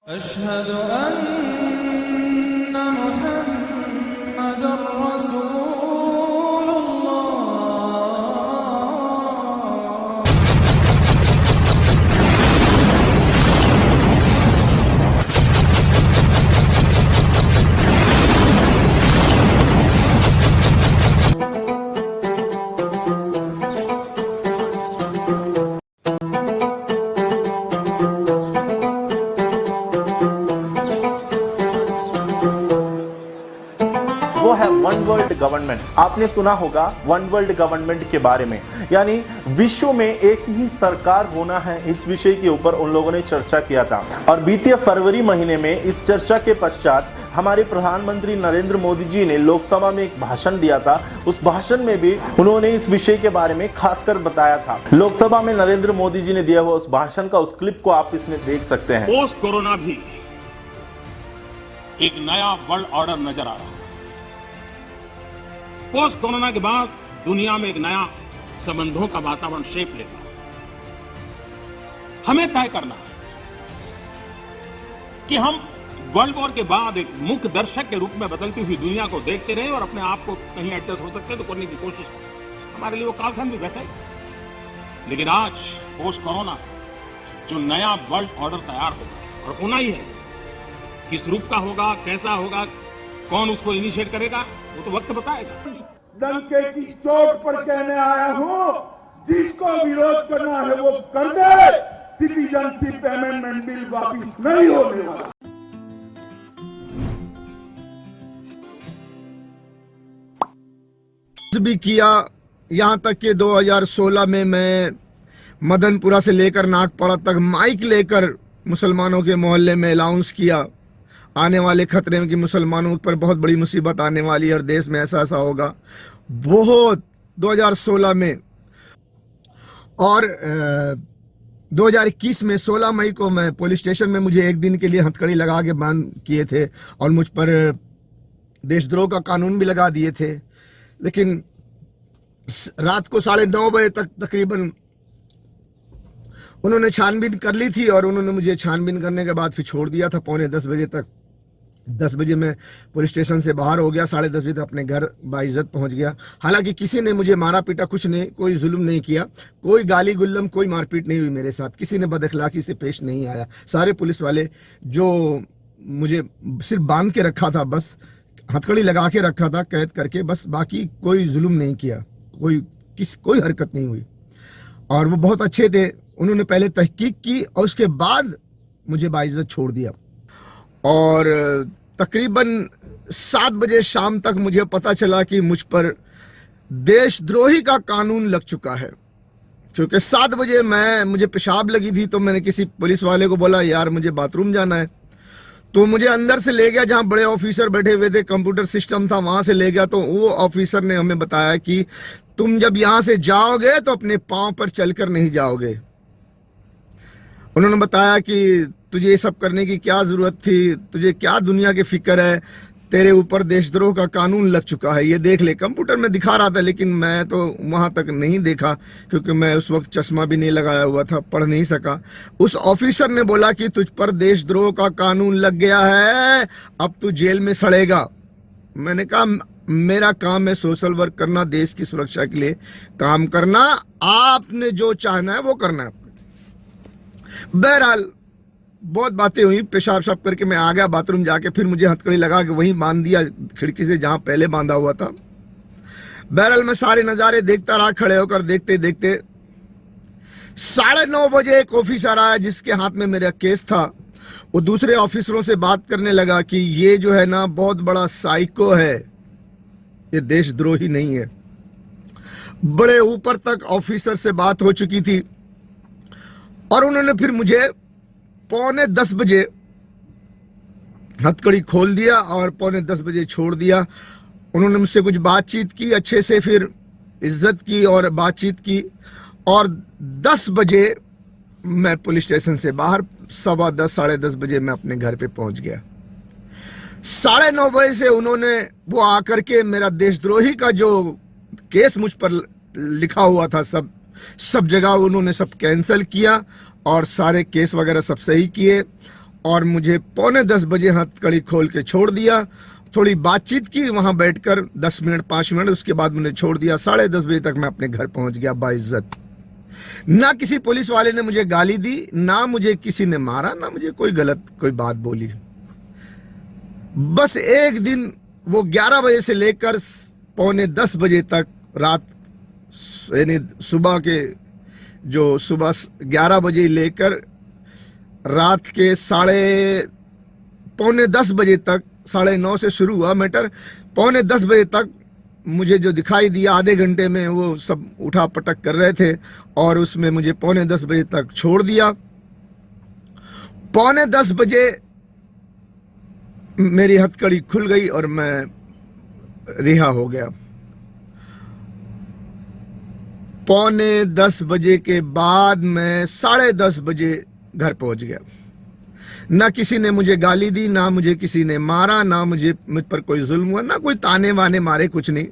अशहदु अन्ना मुहम्मदुर रसूलुल्लाह। वो है वन वर्ल्ड गवर्नमेंट। आपने सुना होगा वन वर्ल्ड गवर्नमेंट के बारे में, यानी विश्व में एक ही सरकार होना है। इस विषय के ऊपर उन लोगों ने चर्चा किया था और बीते फरवरी महीने में इस चर्चा के पश्चात हमारे प्रधानमंत्री नरेंद्र मोदी जी ने लोकसभा में एक भाषण दिया था। उस भाषण में भी उन्होंने इस विषय के बारे में खासकर बताया था। लोकसभा में नरेंद्र मोदी जी ने दिया हुआ उस भाषण का उस क्लिप को आप इसमें देख सकते हैं। पोस्ट कोरोना भी एक नया वर्ल्ड ऑर्डर नजर आ रहा है। पोस्ट कोरोना के बाद दुनिया में एक नया संबंधों का वातावरण शेप लेगा। हमें तय करना है कि हम वर्ल्ड वॉर के बाद एक मुख्य दर्शक के रूप में बदलती हुई दुनिया को देखते रहे और अपने आप को कहीं एडजस्ट हो सकते हैं तो करने की कोशिश करें। हमारे लिए वो कालखंड भी वैसा ही। लेकिन आज पोस्ट कोरोना जो नया वर्ल्ड ऑर्डर तैयार होगा और होना ही है, किस रूप का होगा, कैसा होगा, कौन उसको इनिशिएट करेगा, वो तो वक्त बताएगा। डंके की चोट पर कहने आया हूं, जिसको विरोध करना है वो कर दे। सिटीजनशिप अमेंडमेंट बिल वापिस नहीं होने वाला। भी किया, यहां तक कि 2016 में मैं मदनपुरा से लेकर नागपाड़ा तक माइक लेकर मुसलमानों के मोहल्ले में अनाउंस किया आने वाले खतरे में कि मुसलमानों पर बहुत बड़ी मुसीबत आने वाली है और देश में ऐसा ऐसा होगा। बहुत 2016 में और 2021 में 16 मई को मैं पुलिस स्टेशन में मुझे एक दिन के लिए हथकड़ी लगा के बंद किए थे और मुझ पर देशद्रोह का कानून भी लगा दिए थे। लेकिन रात को 9:30 बजे तक तकरीबन उन्होंने छानबीन कर ली थी और उन्होंने मुझे छानबीन करने के बाद फिर छोड़ दिया था 9:45 बजे तक। 10 बजे मैं पुलिस स्टेशन से बाहर हो गया, 10:30 बजे तक अपने घर बाइज्जत पहुंच गया। हालांकि किसी ने मुझे मारा पीटा कुछ नहीं, कोई जुल्म नहीं किया, कोई गाली गुल्लम, कोई मारपीट नहीं हुई मेरे साथ, किसी ने बदअखलाकी से पेश नहीं आया। सारे पुलिस वाले जो मुझे सिर्फ बांध के रखा था, बस हथकड़ी लगा के रखा था कैद करके, बस, बाकी कोई जुल्म नहीं किया, कोई हरकत नहीं हुई और वो बहुत अच्छे थे। उन्होंने पहले तहकीक की और उसके बाद मुझे बाइज्जत छोड़ दिया और तकरीबन 7 बजे शाम तक मुझे पता चला कि मुझ पर देशद्रोही का कानून लग चुका है। क्योंकि 7 बजे मुझे पेशाब लगी थी तो मैंने किसी पुलिस वाले को बोला यार मुझे बाथरूम जाना है, तो मुझे अंदर से ले गया जहां बड़े ऑफिसर बैठे हुए थे, कंप्यूटर सिस्टम था, वहां से ले गया। तो वो ऑफिसर ने हमें बताया कि तुम जब यहां से जाओगे तो अपने पांव पर चलकर नहीं जाओगे। उन्होंने बताया कि तुझे ये सब करने की क्या जरूरत थी, तुझे क्या दुनिया की फिक्र है, तेरे ऊपर देशद्रोह का कानून लग चुका है, ये देख ले। कंप्यूटर में दिखा रहा था लेकिन मैं तो वहां तक नहीं देखा क्योंकि मैं उस वक्त चश्मा भी नहीं लगाया हुआ था, पढ़ नहीं सका। उस ऑफिसर ने बोला कि तुझ पर देशद्रोह का कानून लग गया है, अब तू जेल में सड़ेगा। मैंने कहा मेरा काम है सोशल वर्क करना, देश की सुरक्षा के लिए काम करना, आपने जो चाहना है वो करना है। बहरहाल बहुत बातें हुई, पेशाब शाब करके मैं आ गया बाथरूम जाके, फिर मुझे हथकड़ी लगा के वहीं बांध दिया खिड़की से जहां पहले बांधा हुआ था। बहरहाल मैं सारे नज़ारे देखता रहा, खड़े होकर देखते देखते 9:30 बजे एक ऑफिसर आया जिसके हाथ में मेरा केस था। वो दूसरे ऑफिसरों से बात करने लगा कि ये जो है ना बहुत बड़ा साइको है, ये देशद्रोही नहीं है। बड़े ऊपर तक ऑफिसर से बात हो चुकी थी और उन्होंने फिर मुझे 9:45 बजे हथकड़ी खोल दिया और 9:45 बजे छोड़ दिया। उन्होंने मुझसे कुछ बातचीत की अच्छे से, फिर इज्जत की और बातचीत की और 10 बजे मैं पुलिस स्टेशन से बाहर, 10:15 10:30 बजे मैं अपने घर पे पहुंच गया। 9:30 बजे से उन्होंने वो आकर के मेरा देशद्रोही का जो केस मुझ पर लिखा हुआ था सब जगह उन्होंने सब कैंसिल किया और सारे केस वगैरह सब सही किए और मुझे 9:45 बजे हथकड़ी खोल के छोड़ दिया। थोड़ी बातचीत की वहां बैठकर 10 मिनट 5 मिनट, उसके बाद मैंने छोड़ दिया। 10:30 बजे तक मैं अपने घर पहुंच गया बाइज्जत। ना किसी पुलिस वाले ने मुझे गाली दी, ना मुझे किसी ने मारा, ना मुझे कोई गलत कोई बात बोली। बस एक दिन वो 11 बजे से लेकर 9:45 बजे तक, रात यानी सुबह के जो सुबह 11 बजे लेकर रात के 9:45 बजे तक, 9:30 से शुरू हुआ मैटर, 9:45 बजे तक मुझे जो दिखाई दिया, आधे घंटे में वो सब उठा पटक कर रहे थे और उसमें मुझे 9:45 बजे तक छोड़ दिया। 9:45 बजे मेरी हथकड़ी खुल गई और मैं रिहा हो गया। 9:45 बजे के बाद मैं 10:30 बजे घर पहुंच गया। ना किसी ने मुझे गाली दी, ना मुझे किसी ने मारा, ना मुझ पर कोई जुल्म हुआ, ना कोई ताने वाने मारे, कुछ नहीं।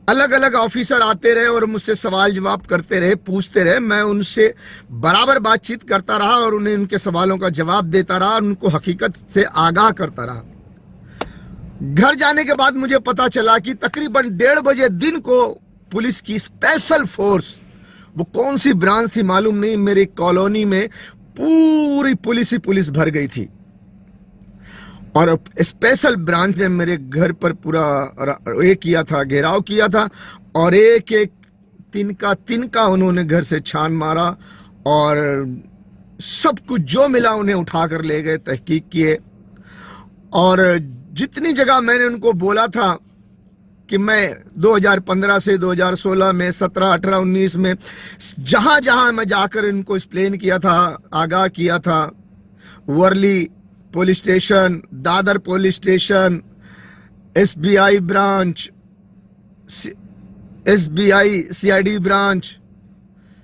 अलग अलग ऑफिसर आते रहे और मुझसे सवाल जवाब करते रहे, पूछते रहे। मैं उनसे बराबर बातचीत करता रहा और उन्हें उनके सवालों का जवाब देता रहा, उनको हकीकत से आगाह करता रहा। घर जाने के बाद मुझे पता चला कि तकरीबन 1:30 बजे दिन को पुलिस की स्पेशल फोर्स, वो कौन सी ब्रांच थी मालूम नहीं, मेरी कॉलोनी में पूरी पुलिस ही पुलिस भर गई थी और स्पेशल ब्रांच ने मेरे घर पर पूरा ये किया था, घेराव किया था और एक एक तिनका उन्होंने घर से छान मारा और सब कुछ जो मिला उन्हें उठाकर ले गए, तहकीक किए। और जितनी जगह मैंने उनको बोला था कि मैं 2015 से 2016 में 17, 18, 19 में जहां जहां मैं जाकर इनको एक्सप्लेन किया था, आगाह किया था, Worli police station, Dadar police station, SBI branch, SBI CID branch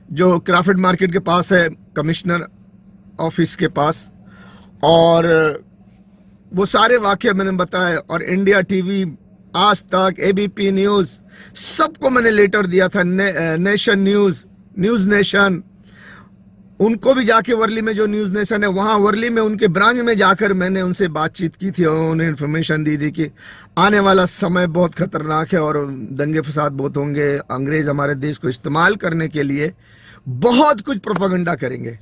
जो क्राफर्ड मार्केट के पास है, कमिश्नर ऑफिस के पास, और वो सारे वाकये मैंने बताए। और इंडिया टीवी, आज तक, ABP न्यूज, सबको मैंने लेटर दिया था, नेशन न्यूज, न्यूज नेशन, उनको भी जाके वर्ली में जो न्यूज नेशन है वहां वर्ली में उनके ब्रांच में जाकर मैंने उनसे बातचीत की थी और उन्हें इन्फॉर्मेशन दी थी कि आने वाला समय बहुत खतरनाक है और दंगे फसाद बहुत होंगे, अंग्रेज हमारे देश को इस्तेमाल करने के लिए बहुत कुछ प्रोपेगेंडा करेंगे।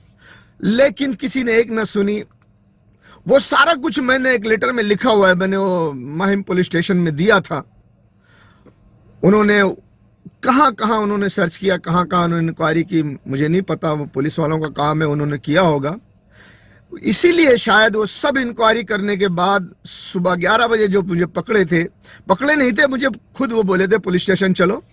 लेकिन किसी ने एक न सुनी। वो सारा कुछ मैंने एक लेटर में लिखा हुआ है, मैंने वो माहिम पुलिस स्टेशन में दिया था। उन्होंने कहां कहां उन्होंने सर्च किया, कहां कहां उन्होंने इंक्वायरी की, मुझे नहीं पता, वो पुलिस वालों का काम है, उन्होंने किया होगा। इसीलिए शायद वो सब इंक्वायरी करने के बाद सुबह 11 बजे जो मुझे पकड़े नहीं थे, मुझे खुद वो बोले थे पुलिस स्टेशन चलो,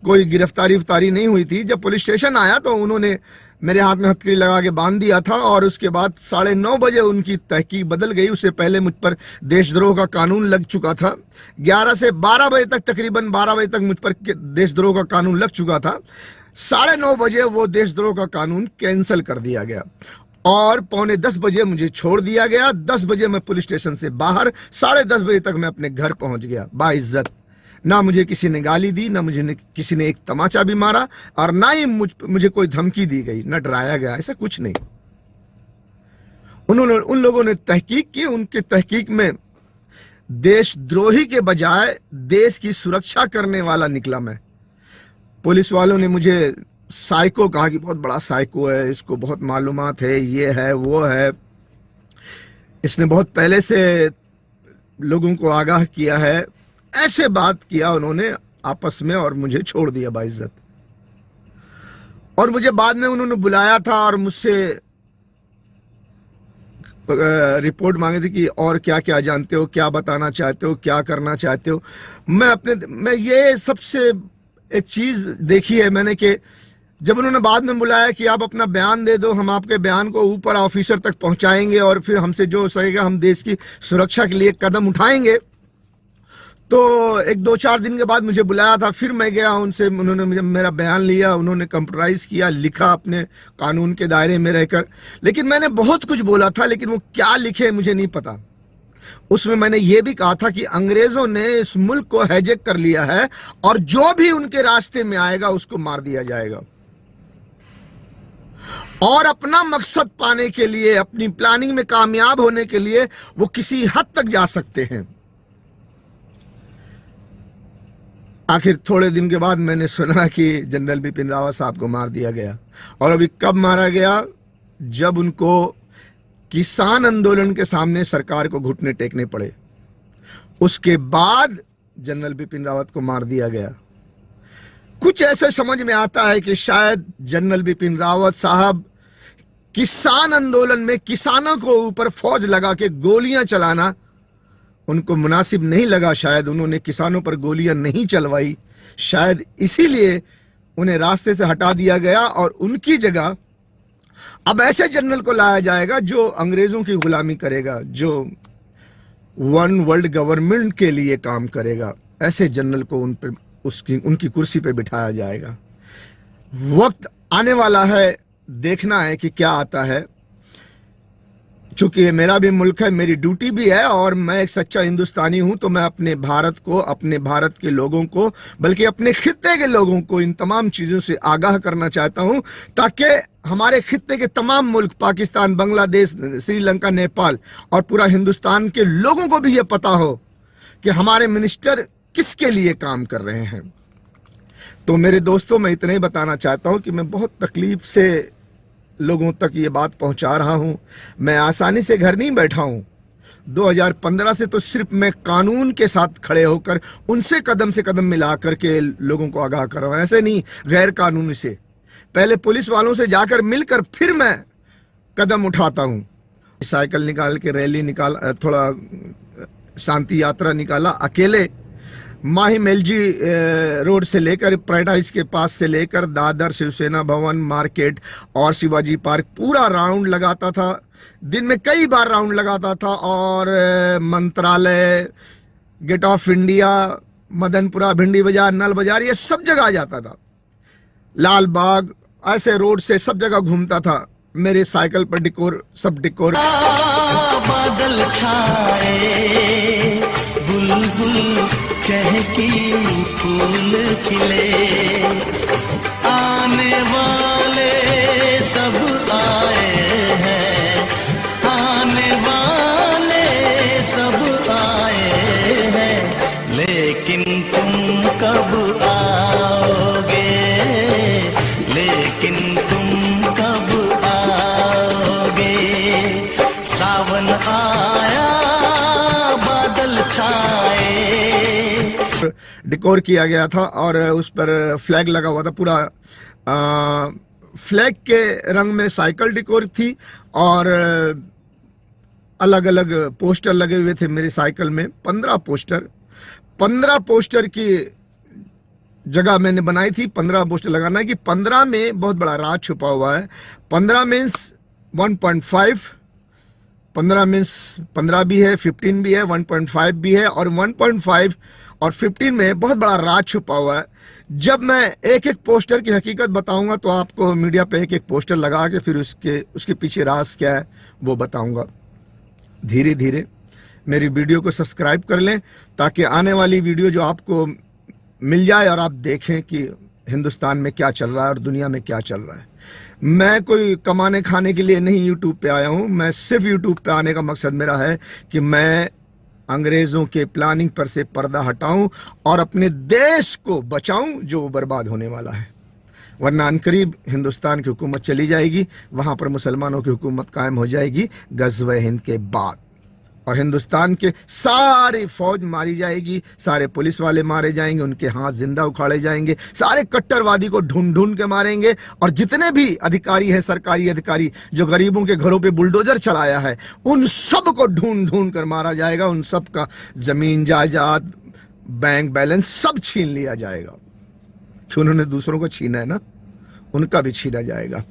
कोई गिरफ्तारी नहीं हुई थी। जब पुलिस स्टेशन आया तो उन्होंने मेरे हाथ में हथकड़ी लगा के बांध दिया था और उसके बाद 9:30 बजे उनकी तहकीक बदल गई। उससे पहले मुझ पर देशद्रोह का कानून लग चुका था। 11 से 12 बजे तक, तकरीबन 12 बजे तक मुझ पर देशद्रोह का कानून लग चुका था। 9:30 बजे वो देशद्रोह का कानून कैंसिल कर दिया गया और 9:45 बजे मुझे छोड़ दिया गया। 10 बजे मैं पुलिस स्टेशन से बाहर, 10:30 बजे तक मैं अपने घर पहुंच गया बाइज्जत। ना मुझे किसी ने गाली दी, ना मुझे किसी ने एक तमाचा भी मारा और ना ही मुझे कोई धमकी दी गई, ना डराया गया, ऐसा कुछ नहीं। उन लोगों ने तहकीक की, उनके तहकीक में देशद्रोही के बजाय देश की सुरक्षा करने वाला निकला मैं। पुलिस वालों ने मुझे साइको कहा कि बहुत बड़ा साइको है, इसको बहुत मालूमात है, ये है वो है, इसने बहुत पहले से लोगों को आगाह किया है, ऐसे बात किया उन्होंने आपस में और मुझे छोड़ दिया बाइज्जत। और मुझे बाद में उन्होंने बुलाया था और मुझसे रिपोर्ट मांगी थी कि और क्या क्या जानते हो, क्या बताना चाहते हो, क्या करना चाहते हो। मैं ये सबसे एक चीज देखी है मैंने कि जब उन्होंने बाद में बुलाया कि आप अपना बयान दे दो, हम आपके बयान को ऊपर ऑफिसर तक पहुंचाएंगे और फिर हमसे जो सकेगा हम देश की सुरक्षा के लिए कदम उठाएंगे। तो 1-2-4 दिन के बाद मुझे बुलाया था, फिर मैं गया उनसे, उन्होंने मेरा बयान लिया, उन्होंने कंप्यूटराइज किया, लिखा अपने कानून के दायरे में रहकर। लेकिन मैंने बहुत कुछ बोला था, लेकिन वो क्या लिखे मुझे नहीं पता। उसमें मैंने ये भी कहा था कि अंग्रेजों ने इस मुल्क को हैजेक कर लिया है और जो भी उनके रास्ते में आएगा उसको मार दिया जाएगा। और अपना मकसद पाने के लिए, अपनी प्लानिंग में कामयाब होने के लिए वो किसी हद तक जा सकते हैं। आखिर थोड़े दिन के बाद मैंने सुना कि जनरल बिपिन रावत साहब को मार दिया गया। और अभी कब मारा गया? जब उनको किसान आंदोलन के सामने सरकार को घुटने टेकने पड़े, उसके बाद जनरल बिपिन रावत को मार दिया गया। कुछ ऐसे समझ में आता है कि शायद जनरल बिपिन रावत साहब किसान आंदोलन में किसानों को ऊपर फौज लगा के गोलियां चलाना उनको मुनासिब नहीं लगा। शायद उन्होंने किसानों पर गोलियां नहीं चलवाई, शायद इसीलिए उन्हें रास्ते से हटा दिया गया और उनकी जगह अब ऐसे जनरल को लाया जाएगा जो अंग्रेजों की गुलामी करेगा, जो वन वर्ल्ड गवर्नमेंट के लिए काम करेगा। ऐसे जनरल को उनकी कुर्सी पे बिठाया जाएगा। वक्त आने वाला है, देखना है कि क्या आता है। चूंकि ये मेरा भी मुल्क है, मेरी ड्यूटी भी है और मैं एक सच्चा हिंदुस्तानी हूं, तो मैं अपने भारत को, अपने भारत के लोगों को, बल्कि अपने खित्ते के लोगों को इन तमाम चीज़ों से आगाह करना चाहता हूं, ताकि हमारे खित्ते के तमाम मुल्क, पाकिस्तान, बांग्लादेश, श्रीलंका, नेपाल और पूरा हिंदुस्तान के लोगों को भी ये पता हो कि हमारे मिनिस्टर किसके लिए काम कर रहे हैं। तो मेरे दोस्तों, मैं इतना ही बताना चाहता हूं कि मैं बहुत तकलीफ से लोगों तक ये बात पहुंचा रहा हूं। मैं आसानी से घर नहीं बैठा हूं। 2015 से तो सिर्फ मैं कानून के साथ खड़े होकर उनसे कदम से कदम मिला करके लोगों को आगाह कर रहा हूं, ऐसे नहीं गैर कानूनी से। पहले पुलिस वालों से जाकर मिलकर फिर मैं कदम उठाता हूं। साइकिल निकाल के रैली निकाल, थोड़ा शांति यात्रा निकाला अकेले। माही मेलजी रोड से लेकर पैराडाइज के पास से लेकर दादर, शिवसेना भवन, मार्केट और शिवाजी पार्क पूरा राउंड लगाता था। दिन में कई बार राउंड लगाता था और मंत्रालय, गेट ऑफ इंडिया, मदनपुरा, भिंडी बाजार, नल बाजार, ये सब जगह आ जाता था। लाल बाग, ऐसे रोड से सब जगह घूमता था। मेरे साइकिल पर डिकोर, सब डिकोर। बादल छाए, बुलबुल चहकी, फूल खिले, आने वाले सब आए हैं, आने वाले सब आए हैं, लेकिन तुम कब आओगे, लेकिन तुम कब आओगे। सावन आया, बादल छाए। डिकोर किया गया था और उस पर फ्लैग लगा हुआ था। पूरा फ्लैग के रंग में साइकिल डिकोर थी और अलग अलग पोस्टर लगे हुए थे मेरी साइकिल में। 15 पोस्टर की जगह मैंने बनाई थी 15 पोस्टर लगाना है कि 15 में बहुत बड़ा राज छुपा हुआ है। 15 मीन्स 1.5, 15 मीन्स 15 भी है, 15 भी है, 1.5 भी है और 1.5 और 15 में बहुत बड़ा राज छुपा हुआ है। जब मैं एक एक पोस्टर की हकीकत बताऊंगा तो आपको मीडिया पे एक एक पोस्टर लगा के फिर उसके पीछे राज क्या है वो बताऊंगा। धीरे धीरे मेरी वीडियो को सब्सक्राइब कर लें ताकि आने वाली वीडियो जो आपको मिल जाए और आप देखें कि हिंदुस्तान में क्या चल रहा है और दुनिया में क्या चल रहा है। मैं कोई कमाने खाने के लिए नहीं यूट्यूब पे आया हूँ। मैं सिर्फ यूट्यूब पे आने का मकसद मेरा है कि मैं अंग्रेज़ों के प्लानिंग पर से पर्दा हटाऊं और अपने देश को बचाऊं जो बर्बाद होने वाला है। वरना अनकरीब हिंदुस्तान की हुकूमत चली जाएगी, वहाँ पर मुसलमानों की हुकूमत कायम हो जाएगी गज़वे हिंद के बाद। और हिंदुस्तान के सारी फौज मारी जाएगी, सारे पुलिस वाले मारे जाएंगे, उनके हाथ जिंदा उखाड़े जाएंगे, सारे कट्टरवादी को ढूंढ ढूंढ के मारेंगे और जितने भी अधिकारी हैं, सरकारी अधिकारी जो गरीबों के घरों पे बुलडोजर चलाया है, उन सब को ढूंढ ढूंढ कर मारा जाएगा। उन सब का जमीन जायदाद, बैंक बैलेंस सब छीन लिया जाएगा। क्यों? उन्होंने दूसरों को छीना है ना, उनका भी छीना जाएगा।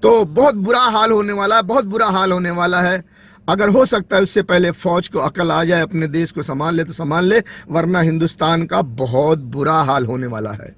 तो बहुत बुरा हाल होने वाला है, बहुत बुरा हाल होने वाला है। अगर हो सकता है उससे पहले फौज को अकल आ जाए, अपने देश को संभाल ले तो संभाल ले, वरना हिंदुस्तान का बहुत बुरा हाल होने वाला है।